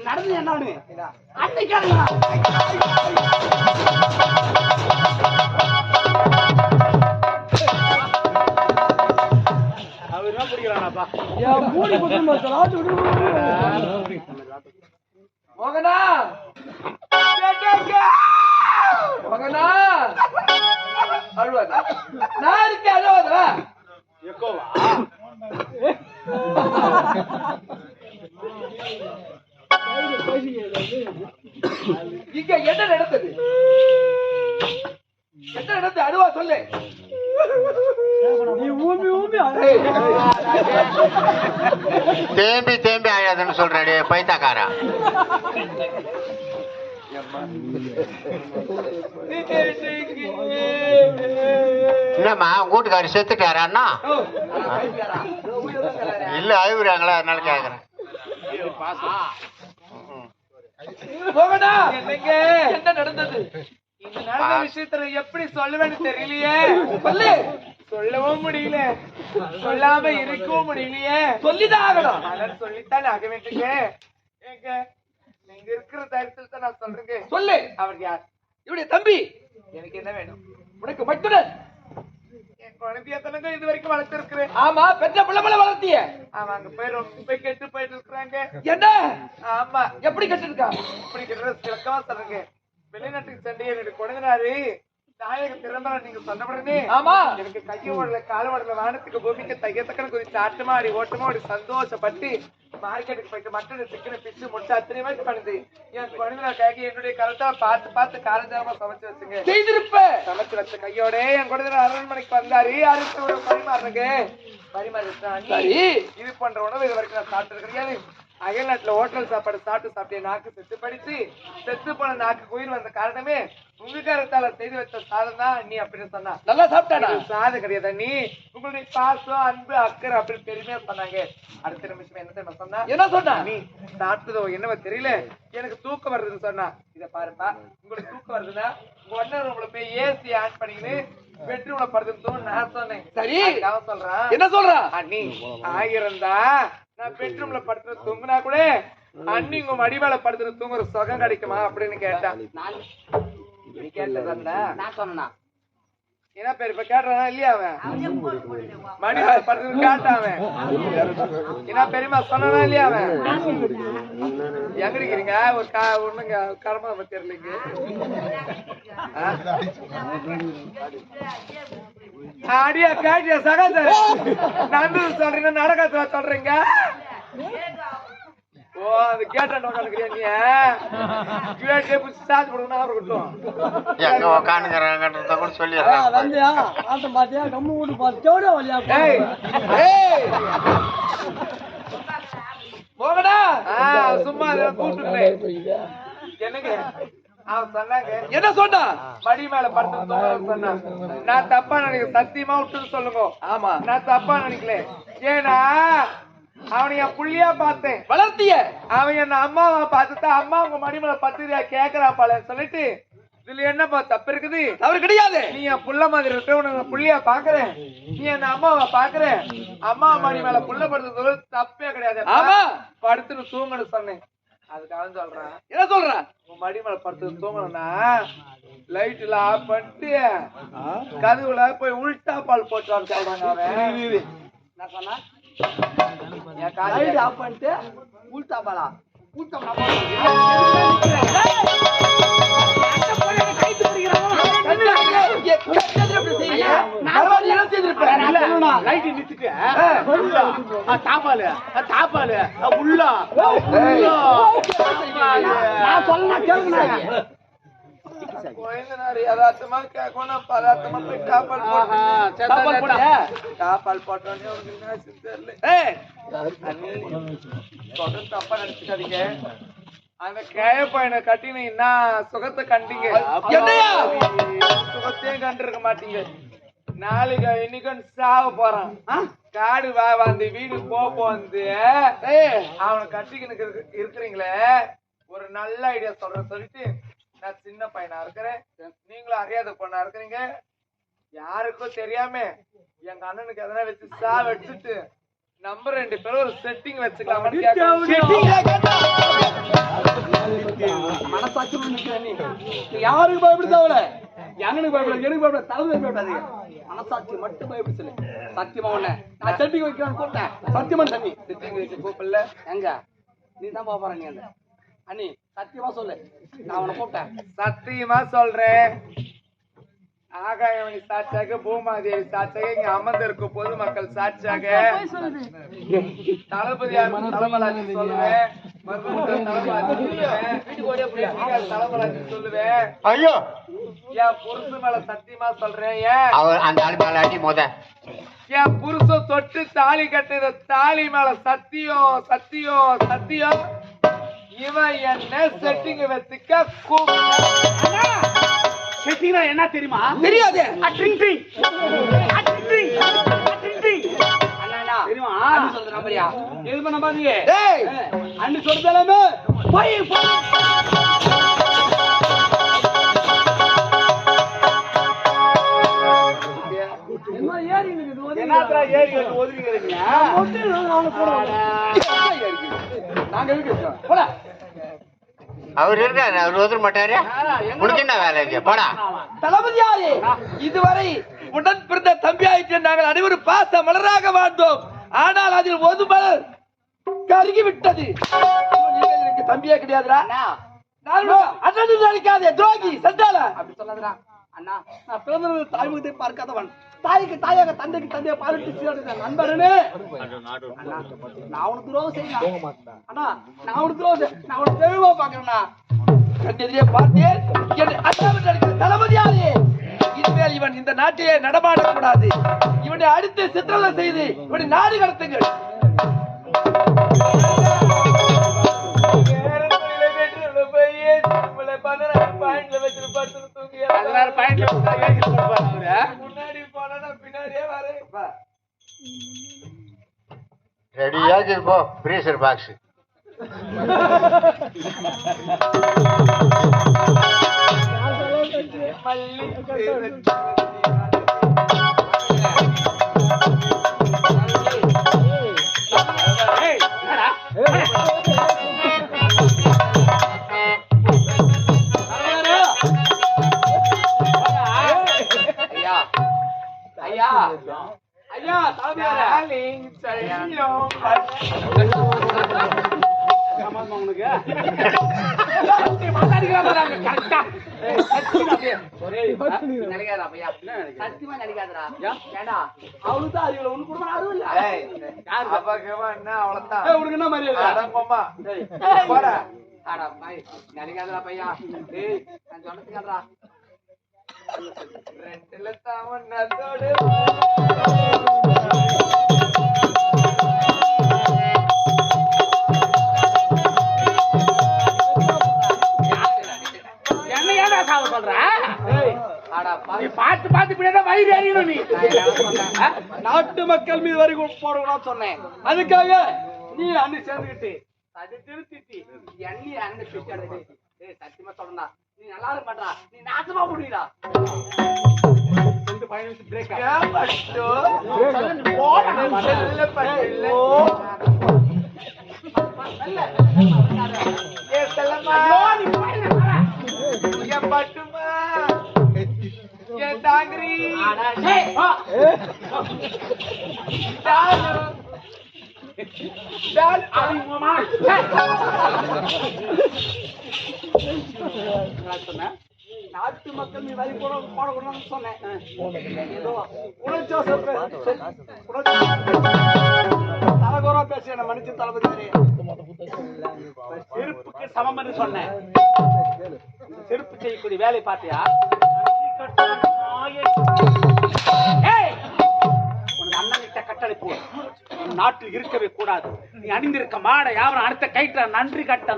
நடந்து என்ன அன்னைக்கு அவர் என்ன பிடிக்கிறானாப்பா மூடி மோகனா மோகனா அழுவாத நான் இருக்கேன் அழுவாத எக்கோவா இங்க என்ன நடந்தது என்ன நடந்தது அழுவா சொல்லு தேம்பி தேம்பி ஆயாதுன்னு சொல்றே பைத்தாக்காரா என்னம்மா கூட்டுக்காரி செத்துட்டாரா அண்ணா இல்ல அழுகுறாங்களா அதனால கேக்குறேன் என்ன நடந்தது இந்த நடந்த விஷயத்துல எப்படி சொல்லுவேன்னு தெரியலையே சொல்லு சொல்லவும் முடியல சொல்லாம இருக்கவும் முடியலையே சொல்லிதான் ஆகணும் அதனால சொல்லித்தான் ஆக வேண்டுங்க ஏங்க நீங்க இருக்கிற தைரியத்தில் தான் நான் சொல்றேங்க சொல்லு அவர் யார் இவருடைய தம்பி எனக்கு என்ன வேணும் உனக்கு மட்டும் என் குழந்தைய தனங்க இது வரைக்கும் வளர்த்திருக்கிறேன் ஆமா பெற்ற பிள்ளை வளர்த்திய ஆமா அங்க போய் ரொம்ப கெட்டு போயிட்டு இருக்கிறாங்க என்ன ஆமா எப்படி கெட்டு இருக்கா இப்படி கெட்டு விளக்கமா சொல்றேங்க வெளிநாட்டுக்கு சென்று என்னுடைய குழந்தைனாரு நாயக திரும்ப நீங்க சொன்னபடனே ஆமா எனக்கு கையும் ஓடல காலம் ஓடல வானத்துக்கு பூமிக்கு தையத்தக்கன்னு குறிச்சு ஆட்டமா ஆடி ஓட்டமா ஆடி சந்தோஷப்பட்டு மார்க்கெட்டுக்கு போயிட்டு மட்டன் சிக்கன் பிச்சு முட்டை அத்தனை மாதிரி பண்ணுது என் குழந்தைனாக்காக என்னுடைய கருத்தால பார்த்து பார்த்து காலஞ்சாரமா சமைச்சு வச்சுங்க செய்திருப்ப சமைச்சு வச்ச கையோட என் குழந்தை அரண்மனைக்கு வந்தாரு அரிசி பரிமாறுங்க பரிமாறி இது பண்ற உணவு இது வரைக்கும் நான் சாப்பிட்டு கிடையாது அயல் நாட்டுல ஹோட்டல் சாப்பாடு சாப்பிட்டு நாக்கு செத்து படிச்சு செத்து போன நாக்கு உயிர் வந்த காரணமே உங்க கருத்தால செய்து வச்ச சாதம் தான் நீ அப்படின்னு சொன்னா நல்லா சாப்பிட்டாடா சாதம் கிடையாது நீ உங்களுடைய பாசம் அன்பு அக்கறை அப்படின்னு பெருமையா சொன்னாங்க அடுத்த நிமிஷம் என்ன தெரியுமா சொன்னா என்ன சொன்னா நீ சாப்பிட்டதோ என்னவோ தெரியல எனக்கு தூக்கம் வருதுன்னு சொன்னா இத பாருப்பா உங்களுக்கு தூக்கம் வருதுன்னா உங்க ஒன்ன உங்களை போய் ஏசி ஆன் பண்ணிக்கின்னு பெட்ரூம்ல படுத்துன்னு நான் சொன்னேன் சரி அவன் சொல்றான் என்ன சொல்றான் அண்ணி ஆயிரந்தா நான் பெட்ரூம்ல படுத்துற தூங்குனா கூட அண்ணி உங்க மடிவாள படுத்துற தூங்குற சுகம் கிடைக்குமா அப்படின்னு கேட்டான் நீ கேட்டதா நான் சொன்னா என்ன பேரு இப்ப கேட்டானா இல்லையா அவன் மடிவாள படுத்துறது கேட்டான் அவன் என்ன பெரியமா சொன்னானா இல்லையா அவன் எங்க இருக்கிறீங்க ஒரு ஒண்ணுங்க கடமை பத்தி தெரியலீங்க அடியா காட்டியா சகாத நடந்து சொல்றீங்க நடக்காத சொல்றீங்க ஓ அது கேட்டான் உட்காந்துக்கிறியா நீ கேட்டே புடிச்சு சாத்து போடுனா இருக்கட்டும் எங்க உட்காந்துக்கிறாங்கன்றத கூட சொல்லிடுறேன் வந்தியா ஆட்டம் பாத்தியா கம்மு வீட்டு பார்த்து வழியா போகடா சும்மா கூப்பிட்டு என்னங்க அவன் சொன்னாங்க என்ன சொன்னா மடி மேல படுத்து சொன்னா நான் தப்பா நினைக்க சத்தியமா விட்டுன்னு சொல்லுங்க ஆமா நான் தப்பா நினைக்கல ஏன்னா அவனை என் புள்ளியா பார்த்தேன் வளர்த்திய அவன் என்ன அம்மாவை பார்த்துட்டா அம்மா உங்க மடி மேல பத்துறியா கேக்குறாப்பால சொல்லிட்டு இதுல என்னப்பா தப்பு இருக்குது அவரு கிடையாது நீ என் புள்ள மாதிரி இருக்க உனக்கு புள்ளியா பாக்குறேன் நீ என்ன அம்மாவை பாக்குற அம்மா மடி மேல புள்ள படுத்து தப்பே கிடையாது ஆமா படுத்துன்னு தூங்கன்னு சொன்னேன் அதுக்காக சொல்றான் என்ன சொல்றான் உன் மடி மேல படுத்து தூங்கணும்னா லைட் எல்லாம் ஆஃப் பண்ணிட்டு கதவுல போய் உள்டா பால் போட்டு வர சொல்றாங்க அவன் நான் சொன்னா லைட் ஆஃப் பண்ணிட்டு உள்டா பாலா உள்டா தப்பா நினைச்சுக்காதீங்க அந்த கேப்பையனை கட்டினீங்கன்னா சுகத்தை கண்டீங்க சுகத்தையும் கண்டிருக்க மாட்டீங்க நாளைக்கு இன்னைக்கு சாக போறான் காடு அந்த வீடு வந்து அவனை கட்டிக்கின்னு இருக்கிறீங்களே ஒரு நல்ல ஐடியா சொல்லிட்டு நான் சின்ன பையனா இருக்கிறேன் நீங்களும் அறியாத பொண்ணா இருக்கிறீங்க யாருக்கும் தெரியாம எங்க அண்ணனுக்கு எதனா வச்சு வச்சுட்டு நம்ம 2 பேரும் ஒரு செட்டிங் வச்சுக்கலாம் சத்தியம் நிக்கிறேன் நீ யாருக்கு பயப்படுத்தாவல எனக்கு பயப்பட எனக்கு பயப்பட தலைமை பயப்படாதீங்க மனசாட்சி மட்டும் பயப்பட சொல்லு சத்தியமா உன்ன நான் செட்டிக்கு வைக்கிறான்னு கூப்பிட்டேன் சத்தியமா தண்ணி செட்டிக்கு வச்சு கூப்பிடல எங்க நீ தான் பாப்பார நீ அந்த அண்ணி சத்தியமா சொல்லு நான் உன்னை கூப்பிட்டேன் சத்தியமா சொல்றேன் ஆகாயவனி சாட்சியாக பூமாதேவி சாட்சியாக இங்க அமர்ந்திருக்க பொதுமக்கள் சாட்சியாக தளபதியார் தலைமலாஜி சொல்லுவேன் தலைமலாஜி சொல்லுவேன் ஐயோ என் புருஷ மேல சத்தியமா சொல்றேன் ஏன் அவர் அந்த ஆள் மேல அடி மோத என் புருஷன் தொட்டு தாலி கட்டுற தாலி மேல சத்தியம் சத்தியம் சத்தியம் இவன் என்ன செட்டிங் வச்சுக்க செட்டினா என்ன தெரியுமா தெரியாது தெரியுமா சொல்ற நம்பரியா எது நம்பாதீங்க அண்ணி சொல்றதாலே போய் என்னத்ரா ஏறி ஒதுங்கிறீங்க நாங்க இருக்கோம் போல அவர் இருக்காரு அவர் ஒதுர மாட்டாரு உனக்கு என்ன வேலை இருக்கு போடா தளபதியாரே இதுவரை உடன் பிறந்த தம்பியாயிற்று நாங்கள் அனைவரும் பாச மலராக வாழ்ந்தோம் ஆனால் அதில் ஒரு மலர் கருகி விட்டது எனக்கு தம்பியே கிடையாதுடா அண்ணன் நினைக்காதே துரோகி சண்டால அப்படி சொல்லாதடா அண்ணா நான் பிறந்த தாய்முகத்தை பார்க்காதவன் தாய்க்கு தாயாக தந்தைக்கு தந்தையை பாலிட்டு சீரட நண்பரனே நான் உனக்கு துரோகம் செய்யலாம் அண்ணா நான் உனக்கு துரோகம் நான் உனக்கு தெளிவா பாக்குறேன்னா கண்ணெதிரே பார்த்தேன் தளபதியாரே இனிமேல் இவன் இந்த நாட்டிலே நடமாடக்கூடாது இவனை அடித்து சித்திரவதை செய்து இவனை நாடு கடத்துங்கள் முன்னாடி போனா பின்னாடியே வரேன் ரெடியா இருப்போ பிரீசர் பாக்ஸ் ஐயா ஐயா உனக்கு சத்தியமா நினைக்காதடா ஏண்டா அவளுக்கு தான் அறிவுல உனக்கு கூட அறிவு இல்ல அவ்வளவுதான் உனக்கு என்ன மரியாதை நினைக்காதடா பையா நான் சொன்னதுக்காதடா ரெண்டுல தாமன்னதோடு பார்த்து பார்த்து பின்னாடி வயிறு அறியணும் நீ நாட்டு மக்கள் மீது வரி போடக்கூடாது சொன்னேன் அதுக்காக நீ அண்ணி சேர்ந்துக்கிட்டு அது திருத்திட்டு எண்ணி அண்ணன் பிடிச்சாடு சத்தியமா சொல்றா நீ நல்லா இருக்க மாட்டா நீ நாசமா முடியடா பிரேக் பட்டுமா தாங்கிரி நாட்டு மக்கள் நீ வரி போடக்கூடாதுன்னு சொன்னேன் தலகோரா பேசி என்ன மன்னிச்சு தளபதி செருப்புக்கு சமம் என்று சொன்னேன் செருப்பு செய்யக்கூடிய வேலை பார்த்தியா உனக்கு அண்ணன் கட்டளைப்பு நாட்டில் இருக்கவே கூடாது நீ அணிந்திருக்க மாட யாரும் அடுத்த கைட்ட நன்றி கட்ட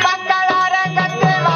மக்கள் அரங்கத்தில்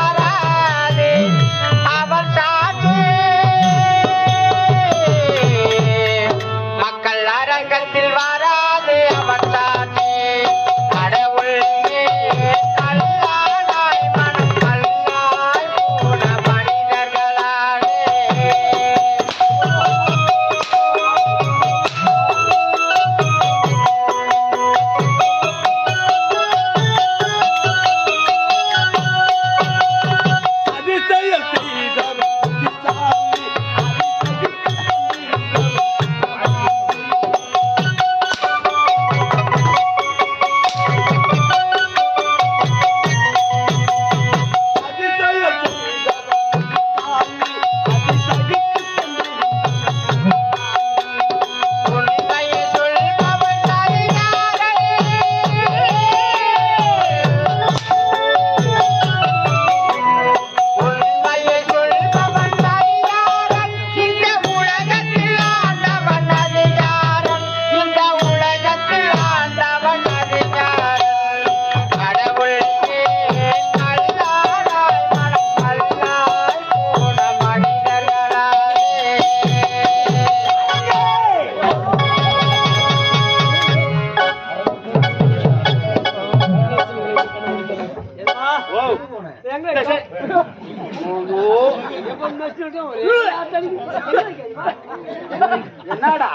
என்னடா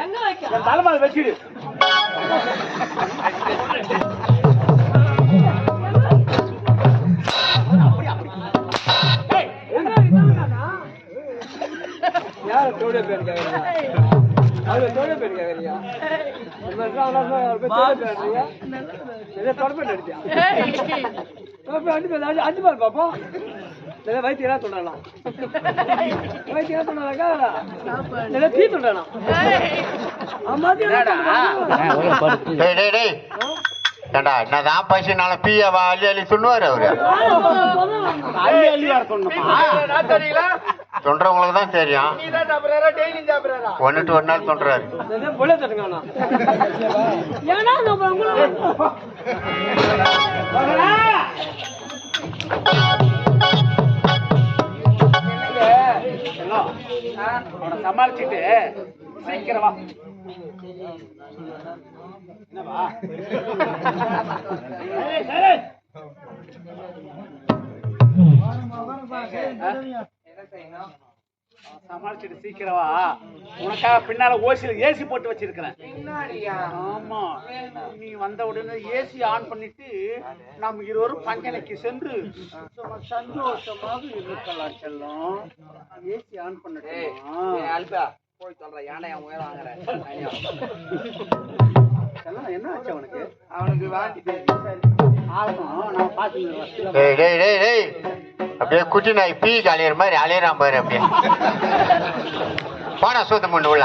என் தலைமையில வச்சிடு. யார தோட பேர் கேக்குறீங்க? அவரு தோட பேர் கேக்குறீங்க? அஞ்சு பால் பாப்போம். வைத்தியம் சொன்னாலாம் வைத்தியம் சொன்னாக்கா தீ சொன்னாலாம். ஏண்டா என்னதான் பசினால பீயாவா அள்ளி அள்ளி சொன்னுவாரு அவரு. அள்ளி அள்ளி வர சொன்னா சொல்றவங்களுக்கு தான் தெரியும். ஒன்னுட்டு ஒரு நாள் சொல்றாரு. சமாளிச்சுட்டு சீக்கிரமா என்னவா சமாளிச்சுட்டு சீக்கிரமா. உனக்காக பின்னால ஓசியில ஏசி போட்டு வச்சிருக்கிறேன். ஆமா, நீ வந்த உடனே ஏசி ஆன் பண்ணிட்டு நாம் இருவரும் பஞ்சனைக்கு சென்று சந்தோஷமாக இருக்கலாம். செல்லும் ஏசி ஆன் பண்ணிட்டு போய் சொல்றேன். யானை அவன் உயரம் வாங்குறேன். என்ன ஆச்சு அவனுக்கு? அவனுக்கு வாங்கிட்டு அப்படியே குட்டி நாய் பீ அலையிற மாதிரி அலையிறான் பாரு. அப்படியே போனா சூத்தம் கொண்டு உள்ள.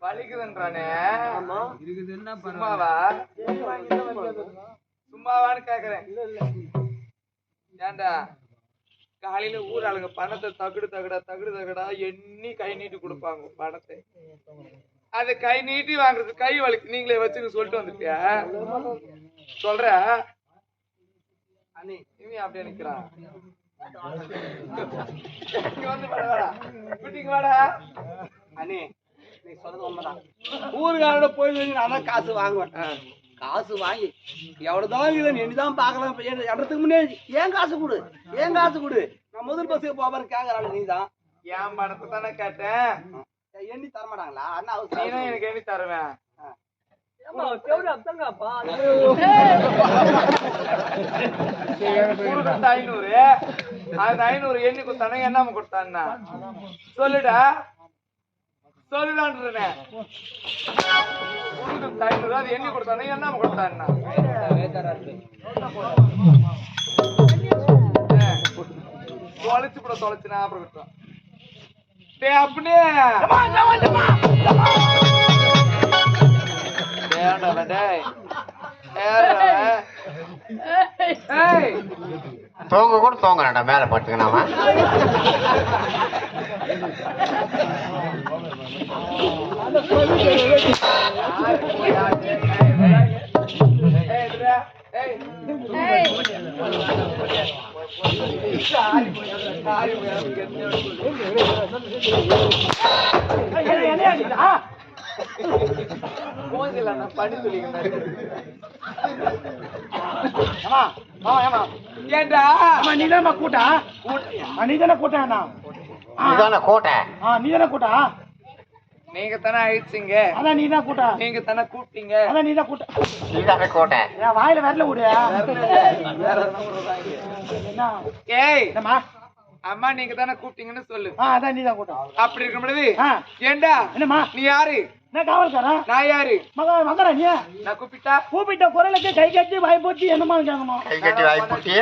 வலிக்குதுன்றானே சும்மாவான்னு கேக்குறேன். ஏண்டா காலையில ஊர் ஆளுங்க பணத்தை தகுடு தகடா எண்ணி கை நீட்டி கொடுப்பாங்க பணத்தை. அது கை நீட்டி வாங்குறது கை வலிக்கு நீங்களே வச்சுன்னு சொல்லிட்டு வந்துட்டியா? சொல்ற அண்ணி இவன் அப்படியே நிக்கிறான். வாடா அண்ணே, நீ சொல்றது உண்மைதான். ஊருக்காரோட போய் நான் காசு வாங்குவேன். காசு வாங்கி எவ்வளவுதான் இல்லை என்னதான் பாக்கலாம். இடத்துக்கு முன்னாடி ஏன் காசு கொடு நான் முதல் பஸ்ஸுக்கு போவாரு கேக்குறாள். நீ தான் என் பணத்தை தானே கேட்டேன். எண்ணி தர மாட்டாங்களா? அண்ணா எனக்கு எண்ணி தருவேன். 500 அந்த 500 எண்ணி கொடுத்தானே என்னாம கொடுத்தான்னா சொல்லுடா சொல்லுடான்றே. 500 அது எண்ணி கொடுத்தானே என்னாம கொடுத்தான்னா தொலைச்சு கூட தொலைச்சுனா அப்புறம் விட்டுறான். அப்படியே தோங்க கூட தோங்கடா மேல பட்டுக்கணாமா. பண்ணி சொல்லிக்கிறேன். ஏண்டா நீதான கூட்டா? நீதான கூட்டா? நீதான கோட்டை? நீதான கூட்டா? நீங்க தானே அழிச்சிங்க. அதான் நீதான் கூட்டா. நீங்க தானே கூப்பிட்டீங்க. அதான் நீதான் கூட்டா. நீதான கோட்டை. என் வாயில வரல விடு. ஏய் அம்மா நீங்க தானே கூப்பிட்டீங்கன்னு சொல்லு. அதான் நீதான் கூட்டா. அப்படி இருக்கும் பொழுது ஏண்டா என்னம்மா நீ யாரு? நான் காவல்காரன். நான் யாரு? மகரா நீ நான் கூப்பிட்டா கூப்பிட்ட குரலுக்கு கை கட்டி வாய் போட்டு என்னமா கேட்கணும்? கை கட்டி வாய் போட்டி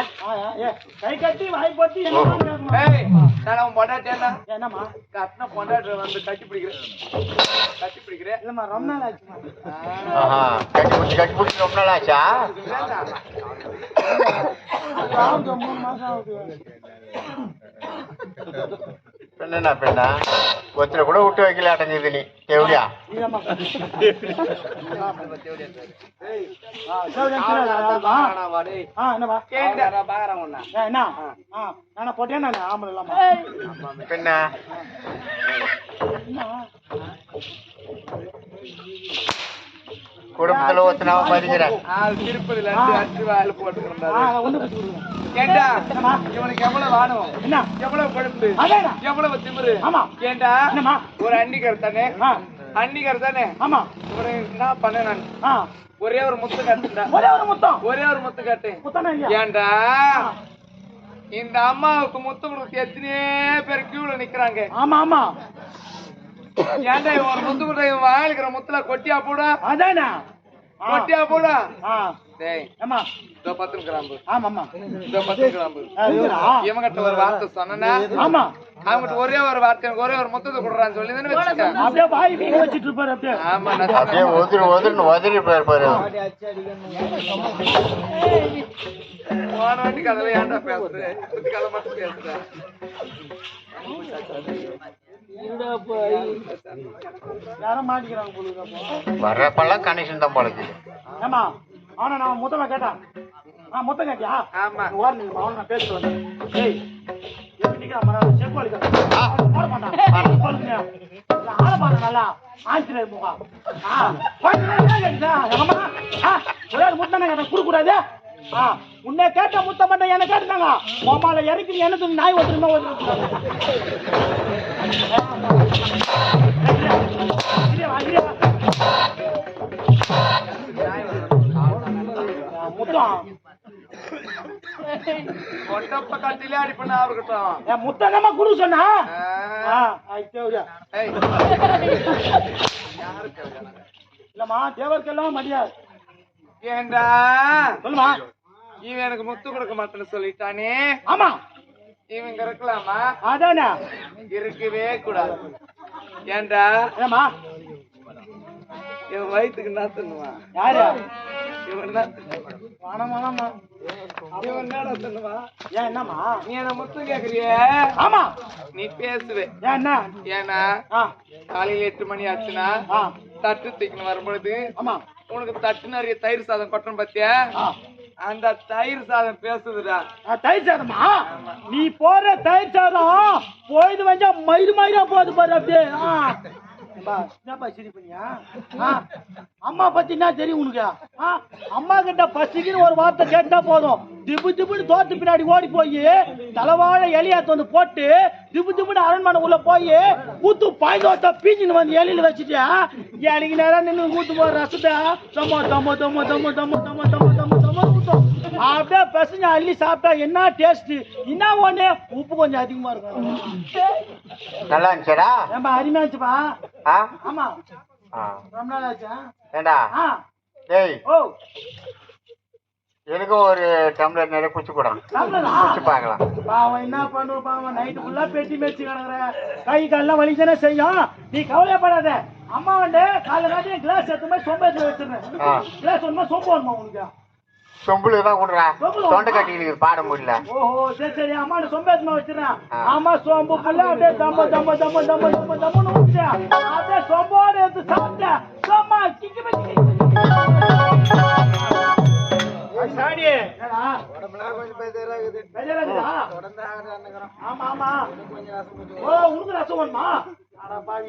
கை கட்டி வாய் போட்டு என்னமா கேட்கணும்? ஏய் நான் உன் பொண்டாட்டியா? என்னம்மா கட்டின பொண்டாட்டி வந்து கட்டி பிடிக்கிறேன் இல்லம்மா ரொம்ப நாள் ஆச்சுமா. கட்டி பிடிச்சி ரொம்ப நாள் ஆச்சா? 3 மாசம் ஆகுது. பெண்ணா ஒருத்தரை கூட விட்டு வைக்கல அடைஞ்சது நீ தேவடியா? இல்லம்மா என்னம்மா என்ன நானா போட்டேன் நான் ஆம்பளை இல்லாம பெண்ணா குடும்பத்துல ஒருத்தனாவ மதிக்கிறேன். திருப்பதியில அடிச்சு வாயில போட்டுக்கிறேன். ஏண்டா இவனுக்கு எவ்வளவு வாணும், எவ்வளவு கொழுப்பு, எவ்வளவு திமிரு. ஏண்டா ஒரு அன்னிகர் தானே, அன்னிகர் தானே. இவனை என்ன பண்ண நான் ஒரே ஒரு முத்து கட்டுண்டா, ஒரே ஒரு முத்து கட்டு. ஏண்டா இந்த அம்மாவுக்கு முத்து கொடுத்து எத்தனையோ பேர் கியூல நிக்கிறாங்க. ஆமா ஆமா ஏண்டா ஒரு முத்து கொடுத்த இவன் வாயிலுக்கிற முத்துல கொட்டியா போடா, அதானா கொட்டியா போடா. டேய் அம்மா 10 கிராம்பு. ஆமா ஆமா 10 கிராம்பு. இவங்கிட்ட ஒரு வார்த்தை சொன்னா ஆமா அவங்கிட்ட ஒரே ஒரு வார்த்தை ஒரே ஒரு முத்தத்தை கொடுறான்னு சொல்லி தானே வச்சுக்க. அப்படியே வாய் வீங்க வச்சிட்டு இருப்பாரு. அப்படியே ஆமா அப்படியே ஒதுரி போயிருப்பாரு. போன வாட்டி கதவை ஏன்டா பேசுறேன், கதை மட்டும் பேசுறேன். யாரும் மாட்டிக்கிறாங்க போலுங்க. வர்றப்பெல்லாம் கனெக்ஷன் தான் போலக்கு. ஏமா அவனை நான் முத்தமா கேட்டான். முத்தம் கேட்டியா? ஆமா அவன் நான் பேசிட்டு வந்தேன். ஏய் செப்பாளி போட மாட்டான் ஆள பாரு நல்லா ஆஞ்சிலே முகா ஒரே முத்தானே கேட்டா குடுக்கூடாது. உன்னை கேட்ட முத்த மாட்டேன் என்ன கேட்டாங்க. மாமால இறக்கி எனக்கு நாய் ஒருத்தருமா முத்தம் கொட்டப்ப கட்டிலே அடிப்பண்ணா இருக்கட்டும். முத்தமா குடு சொன்னா இல்லம்மா தேவருக்கெல்லாம் மரியாதை. ஏண்டா சொல்லுமா இவன் எனக்கு முத்து கொடுக்க மாட்டேன்னு சொல்லிட்டானே. ஆமா இவங்க இருக்கலாமா? அதானே இருக்கவே கூடாது. ஏண்டா ஏமா இவன் வயிற்றுக்கு என்ன தின்னுவான்? யாரு இவன் என்ன இவன் என்னடா தின்னுவான்? ஏன் என்னம்மா நீ என்ன முத்தம் கேக்குறிய? ஆமா நீ பேசுவே. என்ன ஏன்னா காலையில 8 மணி ஆச்சுன்னா தட்டு தூக்கின்னு வரும்பொழுது ஆமா உனக்கு தட்டு நிறைய தயிர் சாதம் கொட்டணும் பாத்தியா? அந்த தயிர் சாதம் பேசுதுடா. தயிர் சாதமா? நீ போற தயிர் சாதம் போயிது வந்தா மயிறு மயிரா போகுது பாரு. அப்படியே என்னப்பா சரி பண்ணியா? அம்மா பத்தி என்ன தெரியும் உனக்கு? அம்மா கிட்ட பசிக்குன்னு ஒரு வார்த்தை கேட்டா போதும் திப்பு திப்புன்னு தோத்து பின்னாடி ஓடி போய் தலைவாழ எலியாத்து வந்து போட்டு திப்பு திப்புன்னு அரண்மனை உள்ள போய் ஊத்து பாய்ந்தோட்ட பீஞ்சின்னு வந்து எலியில வச்சுட்டு எனக்கு நேரம் நின்று ஊத்து போற ரசத்தை தம்மோ தம்மோ தம்மோ தம்மோ தம்மோ தம்மோ தம்மோ தம்மோ தம்மோ ஊத்தும். அப்படியே பசங்க அள்ளி சாப்பிட்டா என்ன டேஸ்ட். என்ன ஒண்ணு உப்பு கொஞ்சம் அதிகமா இருக்கும். நல்லா இருந்துச்சடா? ரொம்ப அருமையா இருந்துச்சுப்பா. ஆமா ரொம்ப நாள் ஆச்சா? ஏண்டா டேய் ஓ எனக்கும் ஒரு டம்ளர் நிறைய குச்சி போடணும், குச்சி பார்க்கலாம். பாவம் என்ன பண்ணுவோம் பாவம் நைட்டு ஃபுல்லா பெட்டி மேய்ச்சி கிடக்குற கை காலெல்லாம் வலி தானே செய்யும். நீ கவலையப்படாத. அம்மா வந்து காலைல காட்டி கிளாஸ் எடுத்து மாதிரி சொம்ப எடுத்து வச்சிருந்தேன். கிளாஸ் ஒன்றுமா சொம்பு வேணுமா உனக்கு? சொம்புல தான் கொடுறா, தொண்டை கட்டிக்கு பாட முடியல. ஓஹோ சரி சரி அம்மா சொம்ப எடுத்து வச்சிருக்கேன். ஆமா சொம்பு ஃபுல்லா அப்படியே தம்ம தம்ம தம்ம தம்ம தம்ம தம்மன்னு ஊற்றியா அப்படியே சொம்போடு எடுத்து சாப்பிட்டேன். சொம்மா கிக்கு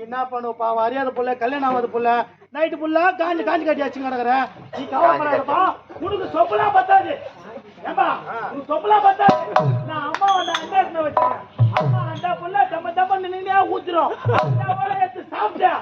என்ன பண்ணுப்பா அறியாத புள்ள கல்யாணம் ஆகாத புள்ள நைட்டு புள்ள காஞ்சி காஞ்சி கட்டி வச்சு கிடக்குற. நீ கவலைப்படாதப்பா. உனக்கு சொப்பெல்லாம் பத்தாது. ஏம்பா உனக்கு சொப்பெல்லாம் பத்தாது. நான் அம்மா வந்து அண்டா வச்சுக்கிறேன். அம்மா அண்டா புள்ள தம்ம தம்ம நின்று ஊத்துறோம். எடுத்து சாப்பிட்டேன்.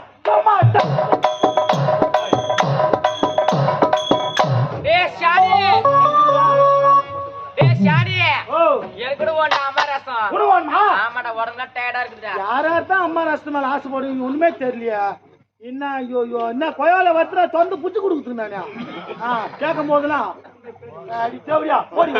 யாராத்தான் அம்மா ரசம் மேல ஆசைப்படுவீங்க ஒண்ணுமே தெரியலையா? என்ன ஐயோ என்ன கொயால வத்துற தொந்து புச்சு கொடுக்குது நானே கேட்கும் போதெல்லாம் அடி தேவையா போடி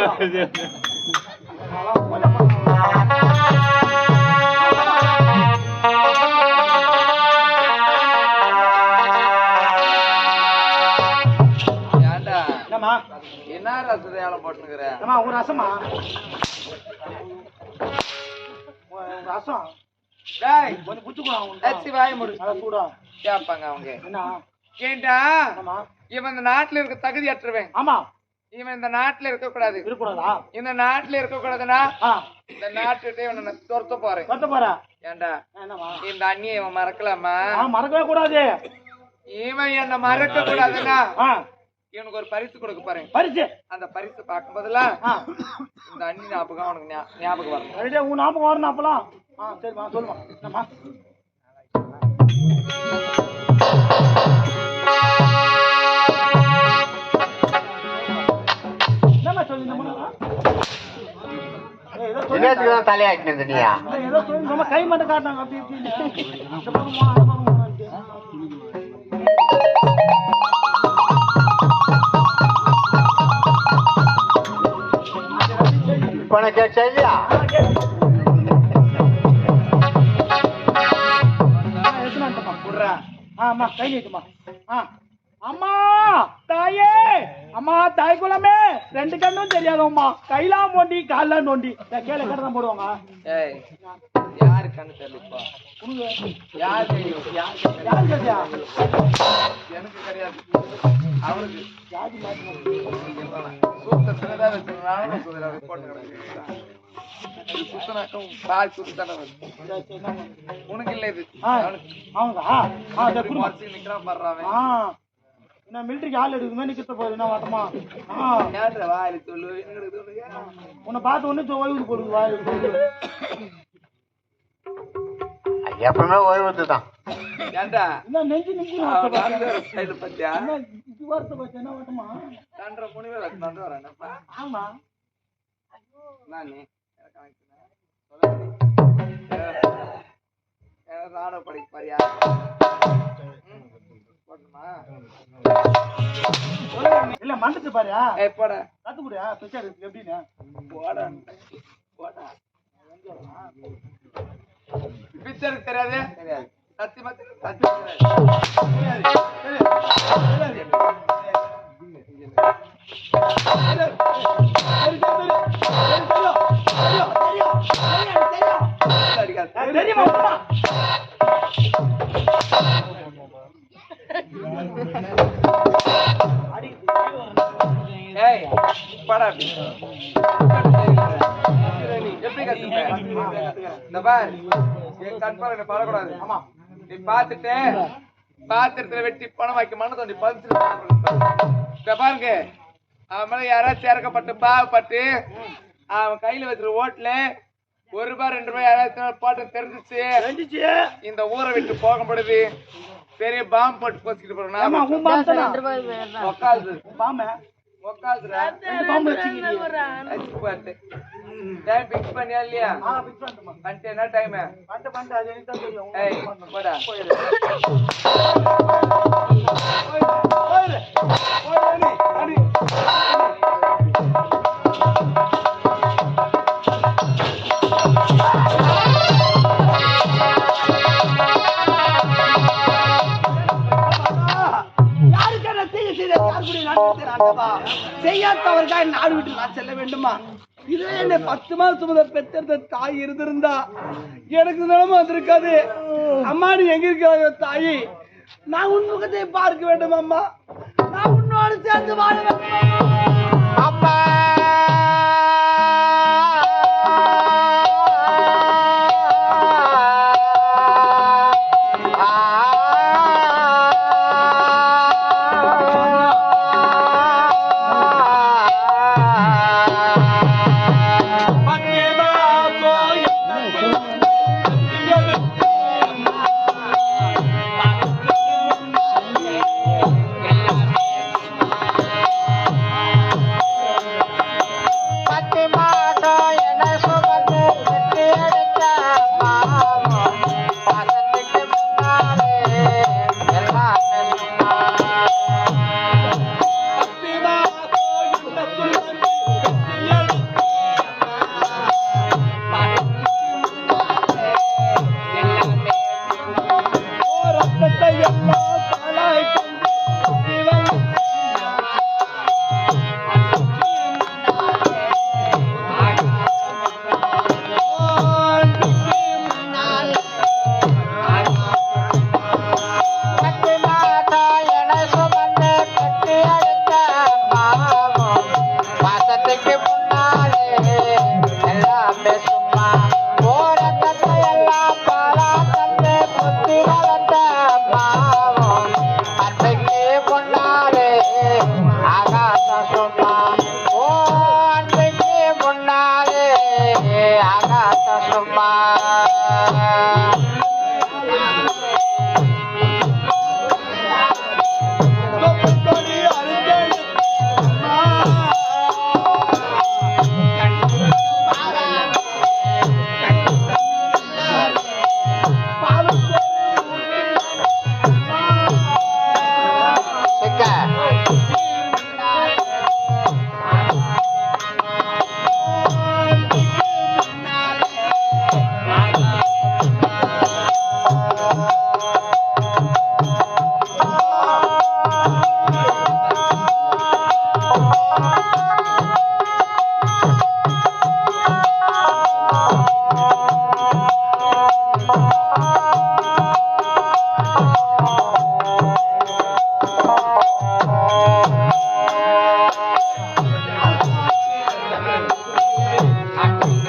என்னம்மா என்ன ரசம் போட்டுக்கிற ஒரு ரசமா ரசம் கொஞ்சம் புச்சுக்கலாம் வாய முடி சூடா கேட்பாங்க அவங்க என்ன கேட்டா இவன் இந்த நாட்டுல இருக்க தகுதி அற்றுவேன். ஆமா இவன் இந்த நாட்டுல இருக்க கூடாது. இருக்கக்கூடாதா? இந்த நாட்டுல இருக்க கூடாதுன்னா இந்த நாட்டுட்டே இவனை துரத்த போறேன். ஏண்டா இந்த அண்ணியை இவன் மறக்கலாமா? மறக்கவே கூடாது. இவன் என்ன மறக்க கூடாதுன்னா இவனுக்கு ஒரு பரிசு கொடுக்க பாருங்க. பரிசு அந்த பரிசு பார்க்கும் போதெல்லாம் இந்த அண்ணி ஞாபகம் அவனுக்கு ஞாபகம் வரும். உன் ஞாபகம் வரணும் அப்பெல்லாம். சரிம்மா சொல்லுமா. என்னம்மா என்னம்மா சொல்லி தலையாட்டியா ஏதோ சொல்லி கை மட்டும் காட்டினாங்க அப்படி இப்படின்னு. சரியா அம்மா கை நீட்டுமா. அம்மா தாயே, அம்மா தாய் குலமே, ரெண்டு கண்ணும் தெரியாதம்மா. கைலாம் நோண்டி கால்லாம் நோண்டி கீழே கடை தான் போடுவாங்க. யாரு கண்ணு தெரியலப்பா? யாரு தெரியா? எனக்கு தெரியாது. அவருக்கு சூத்ததான் உனக்கு இல்ல இது நிக்கிறான் பாடுறான். என்ன மிலிட்டரிக்கு ஆள் எடுக்குமே நிக்கிட்ட போகுது. என்ன வாட்டமா வாயில சொல்லு. உன்னை பார்த்து ஒண்ணு ஓய்வு கொடுக்குது வாயில சொல்லு. எப்பவுமே ஓய்வு தான். ஏண்டா நெஞ்சு சைடு பத்தியா இது வார்த்தை பத்தி என்ன வாட்டமா தண்டரை முனிவே வந்து வரேன்ப்பா. ஆமா நானே ராணுவ படிக்க பாரியா இல்ல மண்டத்து பாரியா போட கத்துக்குடியா பிச்சை எப்படின்னு போட போட பிச்சருக்கு தெரியாது. தெரியாது சத்தியமா எப்படி கத்துக்க படக்கூடாது. ஆமா நீ பாத்துட்டு பாத்திரத்துல வெட்டி பணம் வாக்கி மண்ணு தோண்டி பதிச்சு பாருங்க. அவன் மேல யாராச்சும் இறக்கப்பட்டு பாவப்பட்டு அவன் கையில வச்சிருக்க ஓட்டுல ₹1 ₹2 யாராச்சும் போட்டு தெரிஞ்சிச்சு இந்த ஊரை விட்டு போகும் பொழுது பெரிய பாம்பு போட்டு போச்சுக்கிட்டு போறோம். உக்காது உக்காதுடா டைம் பிக்ஸ் பண்ணியா இல்லையா? பண்ணிட்டு என்ன டைம் போடா செய்யாதவர்கள் நாடு விட்டு நான் செல்ல வேண்டுமா? இதே என்ன 10 மாதம் முதல் பெற்றெடுத்த தாய் இருந்திருந்தா எனக்கு நிலைமை வந்திருக்காது. அம்மா நீ எங்க இருக்கிற தாயி? நான் உன் முகத்தை பார்க்க வேண்டும் அம்மா. நான் உன்னோடு சேர்ந்து வாழ வேண்டும்.